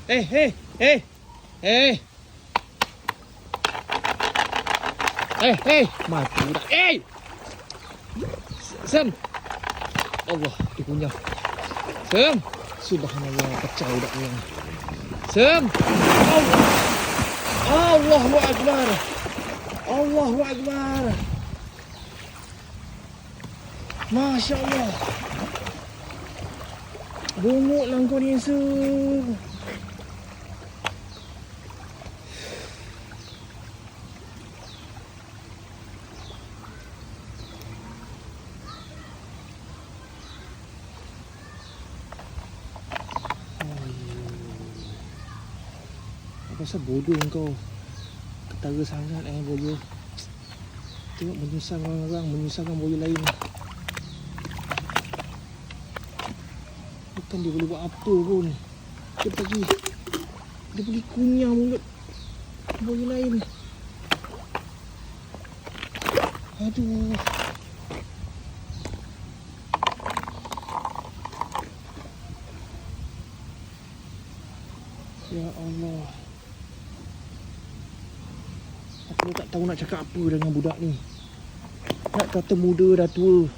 Hei. Mati budak. Sam. Allah, dia punya. Sam. Subhanallah, pecah budak ni. Sam. Allahu Akbar. Allahu Akbar. Masya Allah. Bongok lah kau ni, Sam. Pasal bodoh kau. Ketara sangat boyo. Tengok menyusahkan orang, menyusahkan boyo lain. Bukan dia boleh buat apa pun. Dia pergi kunyah mulut boyo lain. Aduh. Ya Allah. Aku tak tahu nak cakap apa dengan budak ni. Nak kata muda dah tua.